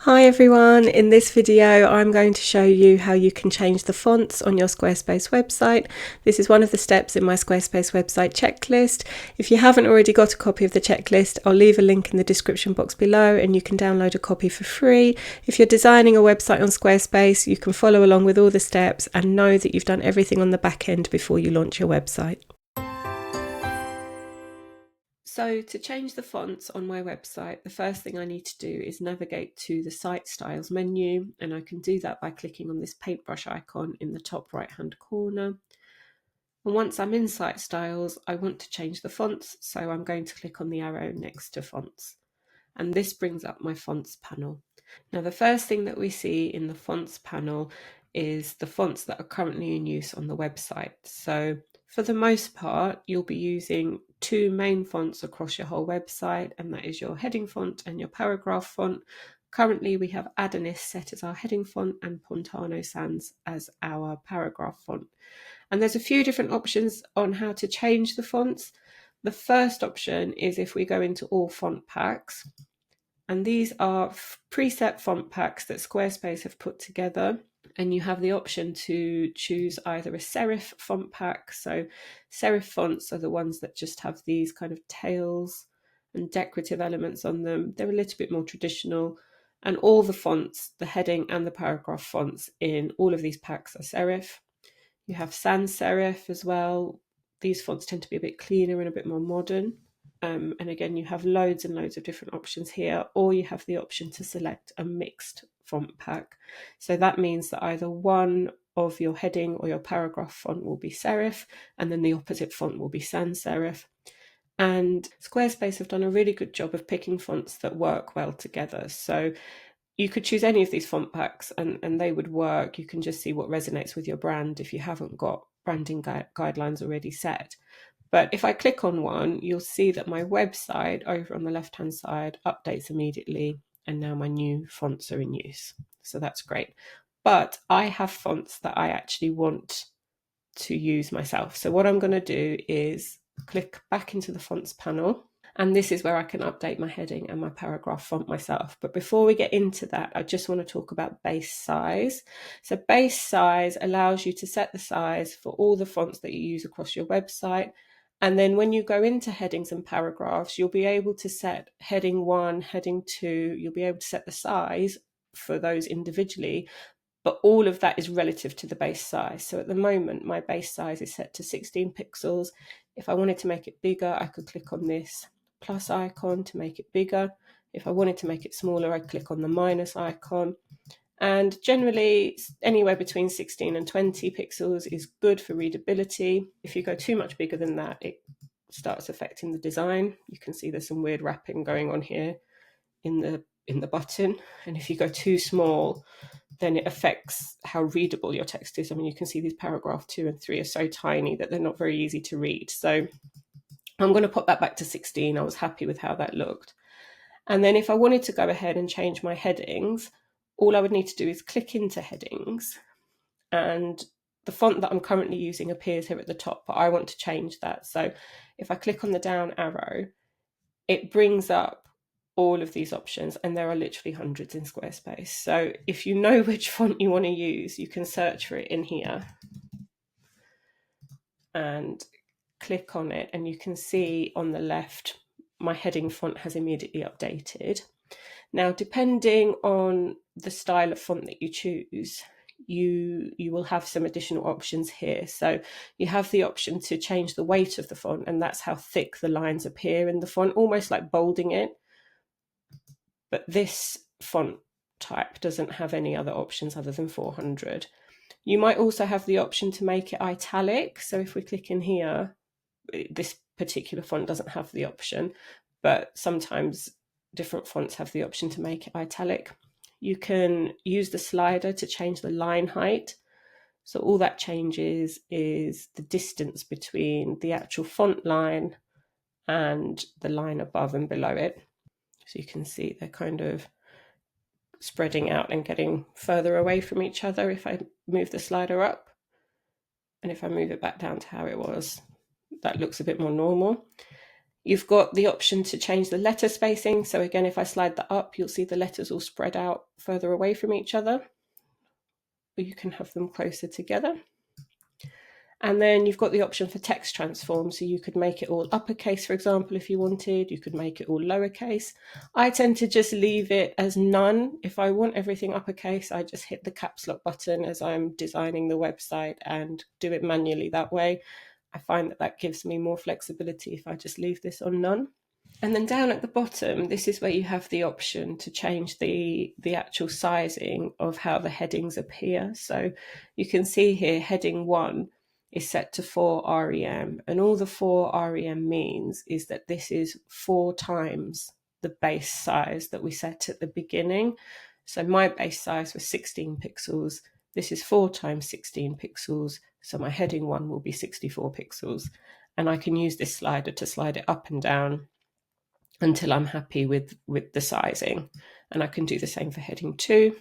Hi everyone, in this video I'm going to show you how you can change the fonts on your Squarespace website. This is one of the steps in my Squarespace website checklist. If you haven't already got a copy of the checklist, I'll leave a link in the description box below and you can download a copy for free. If you're designing a website on Squarespace, you can follow along with all the steps and know that you've done everything on the back end before you launch your website. So to change the fonts on my website, the first thing I need to do is navigate to the Site Styles menu, and I can do that by clicking on this paintbrush icon in the top right hand corner. And once I'm in Site Styles, I want to change the fonts, so I'm going to click on the arrow next to Fonts. And this brings up my fonts panel. Now the first thing that we see in the fonts panel is the fonts that are currently in use on the website. So for the most part, you'll be using two main fonts across your whole website, and that is your heading font and your paragraph font. Currently, we have Adonis set as our heading font and Pontano Sans as our paragraph font. And there's a few different options on how to change the fonts. The first option is if we go into all font packs, and these are preset font packs that Squarespace have put together. And you have the option to choose either a serif font pack. So serif fonts are the ones that just have these kind of tails and decorative elements on them. They're a little bit more traditional. And all the fonts, the heading and the paragraph fonts in all of these packs are serif. You have sans serif as well. These fonts tend to be a bit cleaner and a bit more modern. And again, you have loads and loads of different options here, or you have the option to select a mixed font pack. So that means that either one of your heading or your paragraph font will be serif, and then the opposite font will be sans serif. And Squarespace have done a really good job of picking fonts that work well together. So you could choose any of these font packs and they would work. You can just see what resonates with your brand if you haven't got branding guidelines already set. But if I click on one, you'll see that my website over on the left-hand side updates immediately, and now my new fonts are in use. So that's great. But I have fonts that I actually want to use myself. So what I'm going to do is click back into the fonts panel, and this is where I can update my heading and my paragraph font myself. But before we get into that, I just want to talk about base size. So base size allows you to set the size for all the fonts that you use across your website. And then when you go into headings and paragraphs, you'll be able to set heading 1, heading 2, you'll be able to set the size for those individually, but all of that is relative to the base size. So at the moment, my base size is set to 16 pixels. If I wanted to make it bigger, I could click on this plus icon to make it bigger. If I wanted to make it smaller, I'd click on the minus icon. And generally, anywhere between 16 and 20 pixels is good for readability. If you go too much bigger than that, it starts affecting the design. You can see there's some weird wrapping going on here in the button. And if you go too small, then it affects how readable your text is. I mean, you can see these paragraph 2 and 3 are so tiny that they're not very easy to read. So I'm going to pop that back to 16. I was happy with how that looked. And then if I wanted to go ahead and change my headings, all I would need to do is click into headings, and the font that I'm currently using appears here at the top, but I want to change that. So if I click on the down arrow, it brings up all of these options, and there are literally hundreds in Squarespace. So if you know which font you want to use, you can search for it in here and click on it, and you can see on the left my heading font has immediately updated. Now, depending on the style of font that you choose, you will have some additional options here. So you have the option to change the weight of the font, and that's how thick the lines appear in the font, almost like bolding it. But this font type doesn't have any other options other than 400. You might also have the option to make it italic. So if we click in here, this particular font doesn't have the option, but sometimes different fonts have the option to make it italic. You can use the slider to change the line height. So all that changes is the distance between the actual font line and the line above and below it. So you can see they're kind of spreading out and getting further away from each other if I move the slider up. And if I move it back down to how it was, that looks a bit more normal. You've got the option to change the letter spacing. So again, if I slide that up, you'll see the letters all spread out further away from each other, or you can have them closer together. And then you've got the option for text transform. So you could make it all uppercase, for example, if you wanted. You could make it all lowercase. I tend to just leave it as none. If I want everything uppercase, I just hit the caps lock button as I'm designing the website and do it manually that way. I find that that gives me more flexibility if I just leave this on none. And then down at the bottom, this is where you have the option to change the actual sizing of how the headings appear. So you can see here, heading 1 is set to 4 REM, and all the 4 REM means is that this is 4 times the base size that we set at the beginning. So my base size was 16 pixels. This is 4 times 16 pixels. So my heading 1 will be 64 pixels. And I can use this slider to slide it up and down until I'm happy with the sizing. And I can do the same for heading 2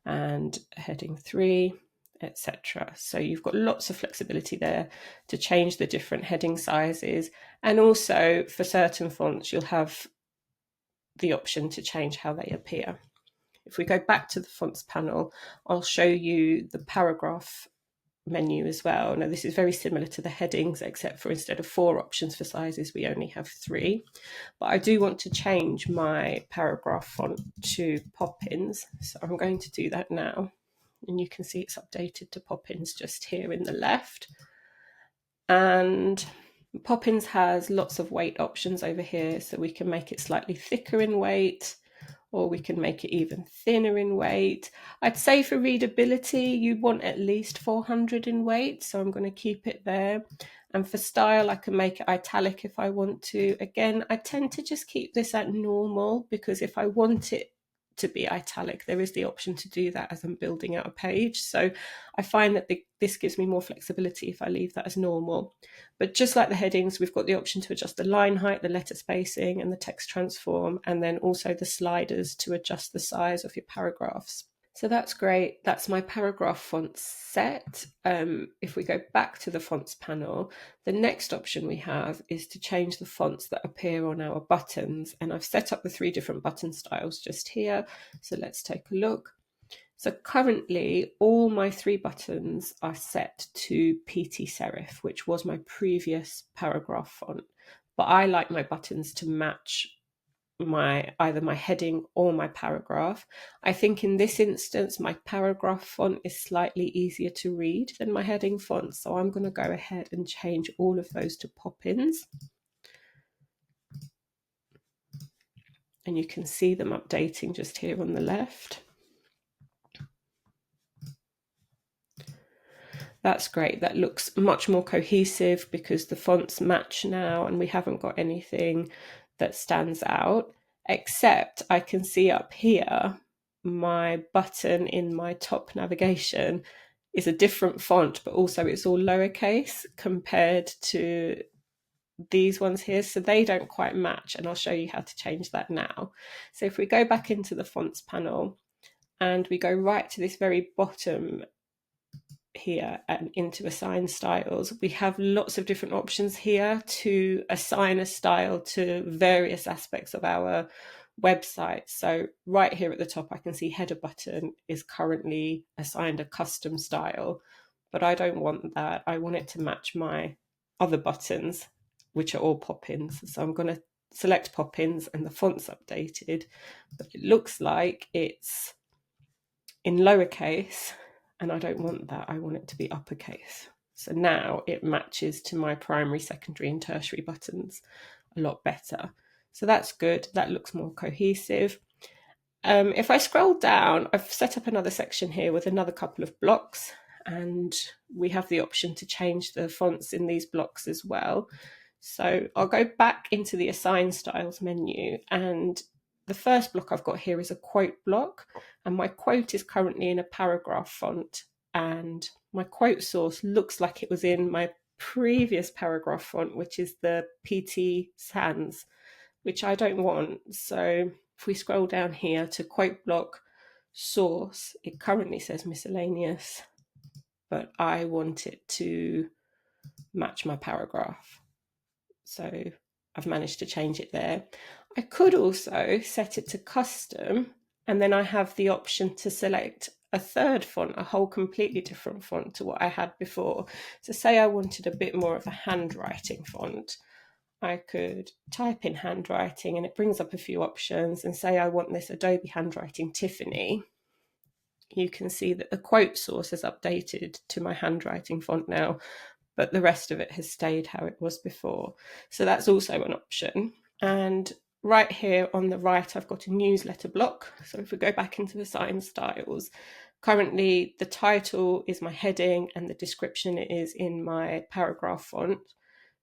and heading 3, etc. So you've got lots of flexibility there to change the different heading sizes. And also for certain fonts, you'll have the option to change how they appear. If we go back to the fonts panel, I'll show you the paragraph menu as well. Now this is very similar to the headings, except for instead of 4 options for sizes, we only have 3. But I do want to change my paragraph font to Poppins, so I'm going to do that now. And you can see it's updated to Poppins just here in the left. And Poppins has lots of weight options over here, so we can make it slightly thicker in weight, or we can make it even thinner in weight. I'd say for readability, you want at least 400 in weight, so I'm going to keep it there. And for style, I can make it italic if I want to. Again, I tend to just keep this at normal, because if I want it to be italic, there is the option to do that as I'm building out a page. So I find that this gives me more flexibility if I leave that as normal. But just like the headings, we've got the option to adjust the line height, the letter spacing, and the text transform, and then also the sliders to adjust the size of your paragraphs. So that's great. That's my paragraph font set. If we go back to the fonts panel, the next option we have is to change the fonts that appear on our buttons. And I've set up the 3 different button styles just here. So let's take a look. So currently all my 3 buttons are set to PT Serif, which was my previous paragraph font. But I like my buttons to match either my heading or my paragraph. I think in this instance, my paragraph font is slightly easier to read than my heading font. So I'm going to go ahead and change all of those to Poppins. And you can see them updating just here on the left. That's great. That looks much more cohesive because the fonts match now and we haven't got anything that stands out, except I can see up here my button in my top navigation is a different font, but also it's all lowercase compared to these ones here, so they don't quite match, and I'll show you how to change that now. So if we go back into the fonts panel and we go right to this very bottom here and into assign styles, we have lots of different options here to assign a style to various aspects of our website. So right here at the top I can see header button is currently assigned a custom style, but I don't want that. I want it to match my other buttons, which are all Poppins. So I'm going to select Poppins and the font's updated, but it looks like it's in lowercase, and I don't want that. I want it to be uppercase. So now it matches to my primary, secondary and tertiary buttons a lot better. So that's good. That looks more cohesive. If I scroll down, I've set up another section here with another couple of blocks, and we have the option to change the fonts in these blocks as well. So I'll go back into the assign styles menu, and the first block I've got here is a quote block, and my quote is currently in a paragraph font, and my quote source looks like it was in my previous paragraph font, which is the PT Sans, which I don't want. So if we scroll down here to quote block source, it currently says miscellaneous, but I want it to match my paragraph. So I've managed to change it there. I could also set it to custom, and then I have the option to select a third font, a whole completely different font to what I had before. So say I wanted a bit more of a handwriting font, I could type in handwriting and it brings up a few options, and say I want this Adobe Handwriting Tiffany. You can see that the quote source is updated to my handwriting font now, but the rest of it has stayed how it was before. So that's also an option. And right here on the right, I've got a newsletter block. So if we go back into the sign styles, currently the title is my heading and the description is in my paragraph font.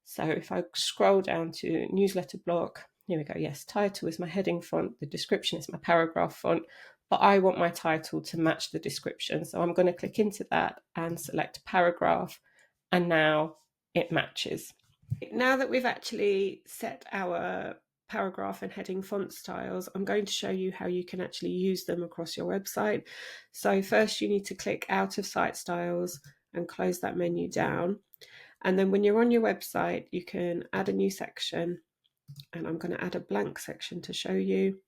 So if I scroll down to newsletter block, here we go. Yes, title is my heading font. The description is my paragraph font, but I want my title to match the description. So I'm going to click into that and select paragraph, and now it matches. Now that we've actually set our paragraph and heading font styles, I'm going to show you how you can actually use them across your website. So first you need to click out of site styles and close that menu down. And then when you're on your website, you can add a new section, and I'm going to add a blank section to show you.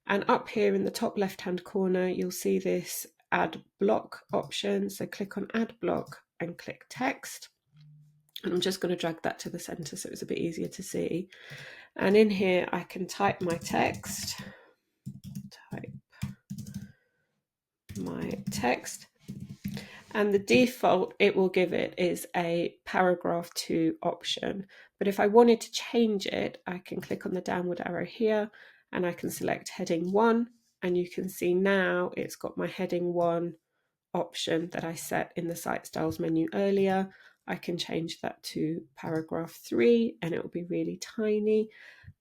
And up here in the top left hand corner, you'll see this add block option. So click on add block and click text. And I'm just going to drag that to the center so it's a bit easier to see. And in here, I can type my text. And the default it will give it is a paragraph 2 option. But if I wanted to change it, I can click on the downward arrow here and I can select heading 1. And you can see now it's got my heading 1 option that I set in the site styles menu earlier. I can change that to paragraph 3 and it will be really tiny.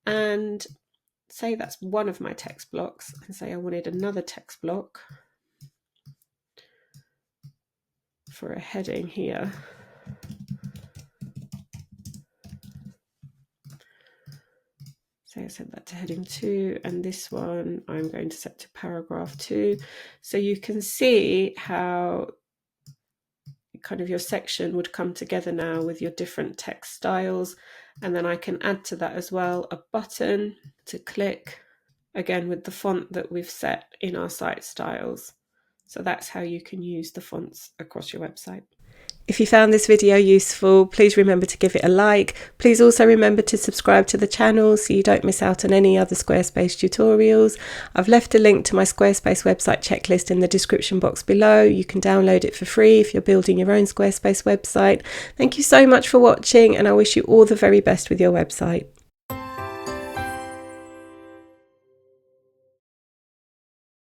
And say that's one of my text blocks, and say I wanted another text block for a heading here. So I set that to heading 2, and this one I'm going to set to paragraph 2. So you can see how kind of your section would come together now with your different text styles. And then I can add to that as well a button to click, again with the font that we've set in our site styles. So that's how you can use the fonts across your website. If you found this video useful, please remember to give it a like. Please also remember to subscribe to the channel so you don't miss out on any other Squarespace tutorials. I've left a link to my Squarespace website checklist in the description box below. You can download it for free if you're building your own Squarespace website. Thank you so much for watching, and I wish you all the very best with your website.